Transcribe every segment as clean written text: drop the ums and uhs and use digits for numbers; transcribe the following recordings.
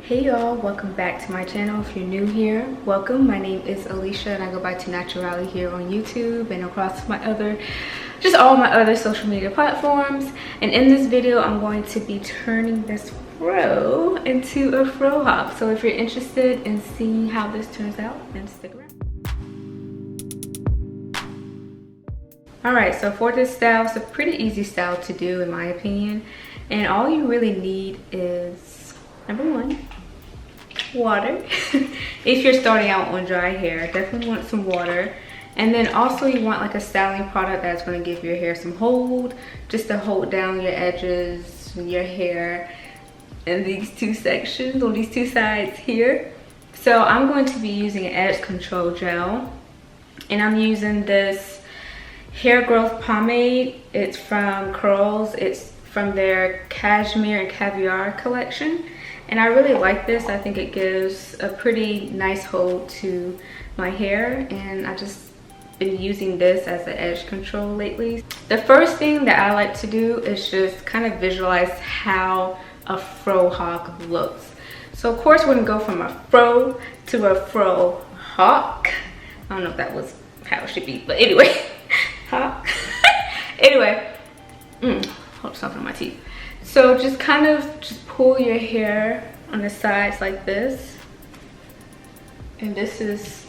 Hey y'all, welcome back to my channel. If you're new here, welcome. My name is ALIcia and I go by ToNaturAli here on YouTube and across my all my other social media platforms. And in this video, I'm going to be turning this fro into a FROhawk. So if you're interested in seeing how this turns out, then stick around. Alright, so for this style, it's a pretty easy style to do in my opinion. And all you really need is, number one, water. If you're starting out on dry hair, definitely want some water. And then also you want like a styling product that's going to give your hair some hold, just to hold down your edges, your hair in these two sections, on these two sides here. So I'm going to be using an edge control gel, and I'm using this hair growth pomade. It's from Curls. It's from their Cashmere and Caviar collection. And I really like this. I think it gives a pretty nice hold to my hair, and I just been using this as an edge control lately. The first thing that I like to do is just kind of visualize how a FROhawk looks. So of course we're gonna go from a fro to a FROhawk. I don't know if that was how it should be, but anyway, hawk. Anyway, hold something on my teeth. So just kind of pull your hair on the sides like this. And this is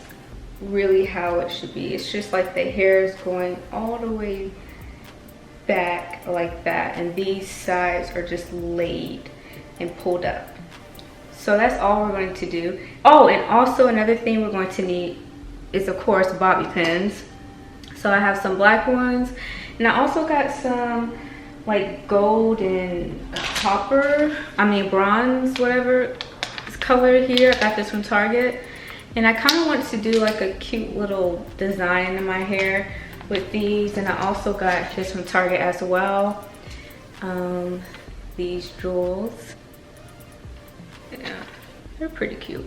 really how it should be. It's just like the hair is going all the way back like that. And these sides are just laid and pulled up. So that's all we're going to do. Oh, and also another thing we're going to need is of course bobby pins. So I have some black ones. And I also got some like gold and copper, bronze, whatever color here. I got this from Target, and I kind of want to do like a cute little design in my hair with these. And I also got this from Target as well, these jewels. Yeah, they're pretty cute.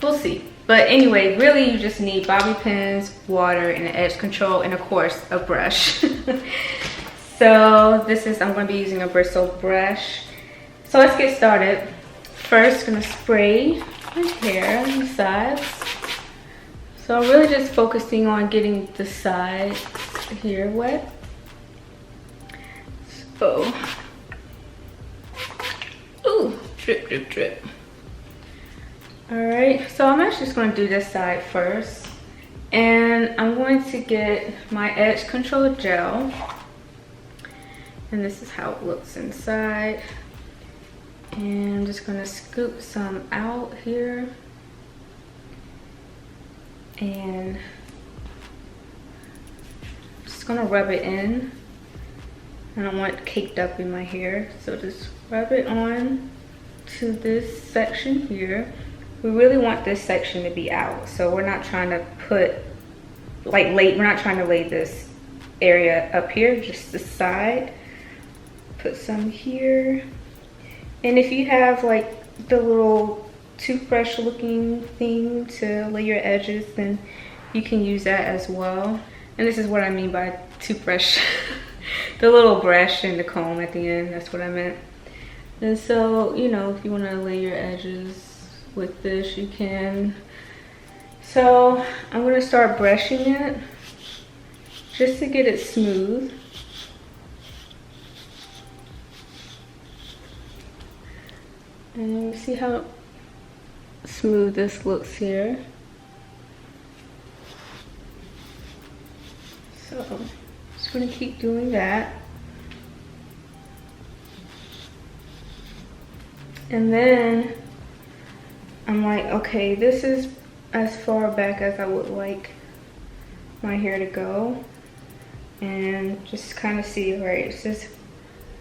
We'll see. But anyway, really you just need bobby pins, water, and an edge control, and of course a brush. So this is, I'm going to be using a bristle brush. So let's get started. First, I'm going to spray my hair on the sides. So I'm really just focusing on getting the sides here wet. So, ooh, drip, drip, drip. Alright, so I'm actually just going to do this side first. And I'm going to get my edge control gel. And this is how it looks inside. And I'm just gonna scoop some out here. And I'm just gonna rub it in. I don't want it caked up in my hair. So just rub it on to this section here. We really want this section to be out. So we're not trying to put, we're not trying to lay this area up here, just the side. Put some here. And if you have like the little toothbrush looking thing to lay your edges, then you can use that as well. And this is what I mean by toothbrush. The little brush and the comb at the end, that's what I meant. And so, you know, if you want to lay your edges with this, you can. So I'm going to start brushing it just to get it smooth. And you see how smooth this looks here. So I'm just going to keep doing that. And then I'm like, okay, this is as far back as I would like my hair to go. And just kind of see, right, it's just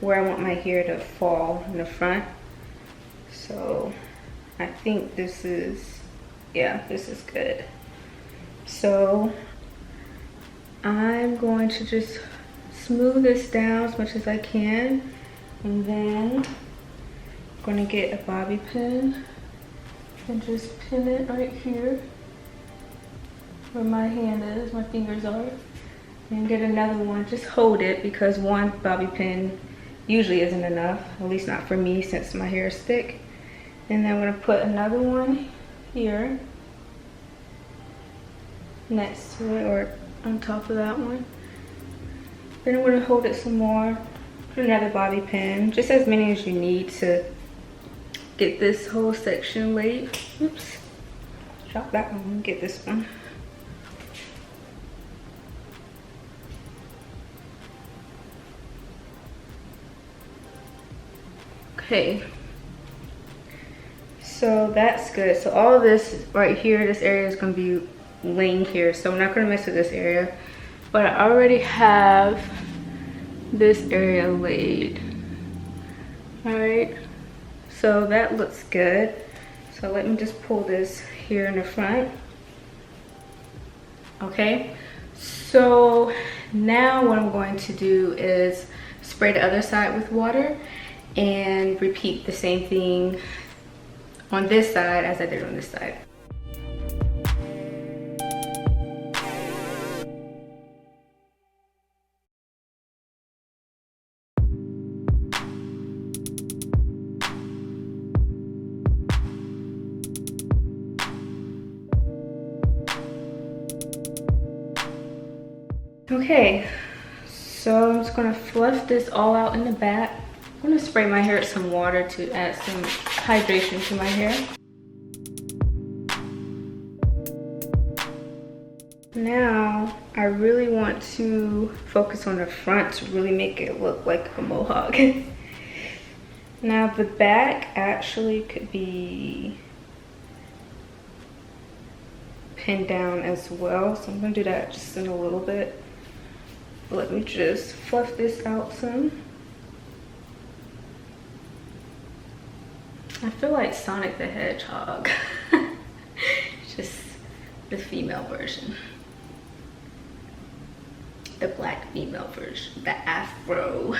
where I want my hair to fall in the front. So I think this is, yeah, this is good. So I'm going to just smooth this down as much as I can. And then I'm going to get a bobby pin and just pin it right here where my hand is, my fingers are. And get another one, just hold it, because one bobby pin usually isn't enough, at least not for me since my hair is thick. And then I'm gonna put another one here next to it or on top of that one. Then I'm gonna hold it some more, put another bobby pin, just as many as you need to get this whole section laid. Oops, drop that one, get this one. Okay, so that's good. So all of this right here, this area is gonna be laying here, so I'm not gonna mess with this area, but I already have this area laid. All right, so that looks good. So let me just pull this here in the front. Okay, so now what I'm going to do is spray the other side with water and repeat the same thing on this side as I did on this side. Okay, so I'm just gonna fluff this all out in the back. I'm gonna spray my hair with some water to add some hydration to my hair. Now, I really want to focus on the front to really make it look like a mohawk. Now the back actually could be pinned down as well, so I'm gonna do that just in a little bit. Let me just fluff this out some. I feel like Sonic the Hedgehog. Just the female version. The black female version. The Afro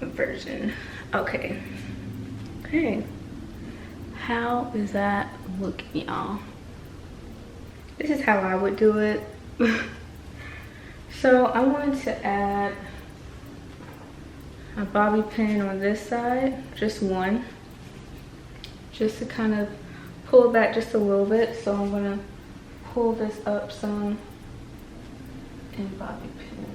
version. Okay. Okay. How is that looking, y'all? This is how I would do it. So I wanted to add a bobby pin on this side, just one, just to kind of pull it back just a little bit. So I'm gonna pull this up some and bobby pin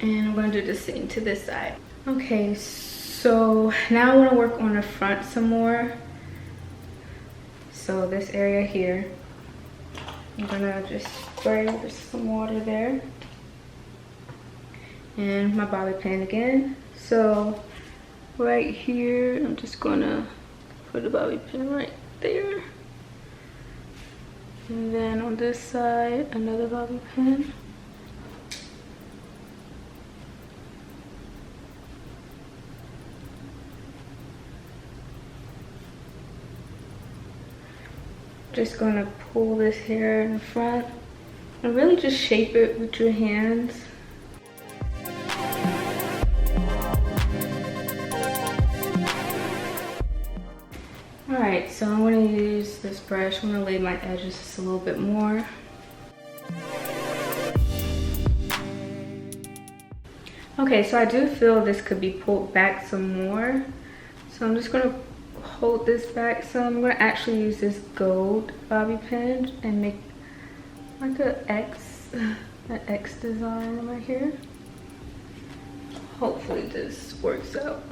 it. And I'm gonna do the same to this side. Okay, so now I wanna work on the front some more. So this area here, I'm gonna just spray with some water there. And my bobby pin again. So right here, I'm just gonna put a bobby pin right there. And then on this side, another bobby pin. Just gonna pull this hair in the front and really just shape it with your hands. Alright, so I'm gonna use this brush. I'm gonna lay my edges just a little bit more. Okay, so I do feel this could be pulled back some more. So I'm just gonna hold this back some. I'm gonna actually use this gold bobby pin and make like an X design in my hair. Hopefully this works out.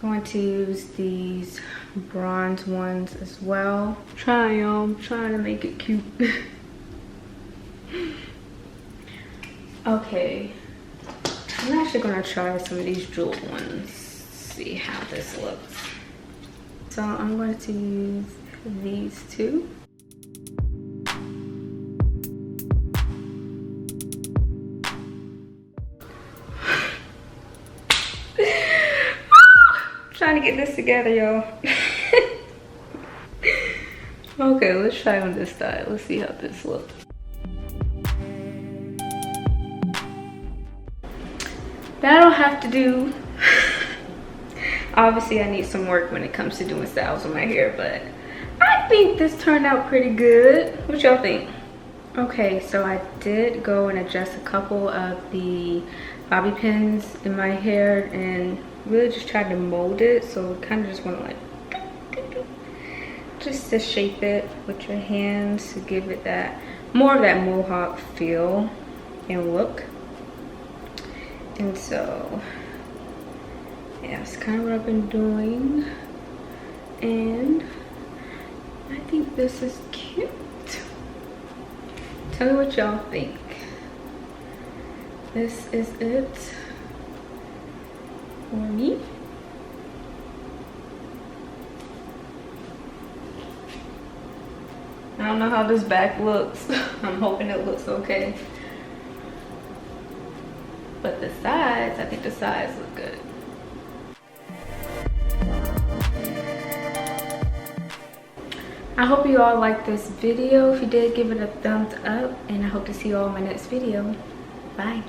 I'm going to use these bronze ones as well. I'm trying to make it cute. Okay, I'm actually gonna try some of these jeweled ones, see how this looks. So I'm going to use these two. Trying to get this together, y'all. Okay, let's try on this side. Let's see how this looks. That'll have to do. Obviously I need some work when it comes to doing styles on my hair, but I think this turned out pretty good. What y'all think? Okay, so I did go and adjust a couple of the bobby pins in my hair and really just tried to mold it. So kind of just want to like just to shape it with your hands to give it that more of that mohawk feel and look. And so yeah, it's kind of what I've been doing, and I think this is cute. Tell me what y'all think. This is it for me. I don't know how this back looks. I'm hoping it looks okay. But the sides, I think the sides look good. I hope you all liked this video. If you did, give it a thumbs up, and I hope to see you all in my next video. Bye.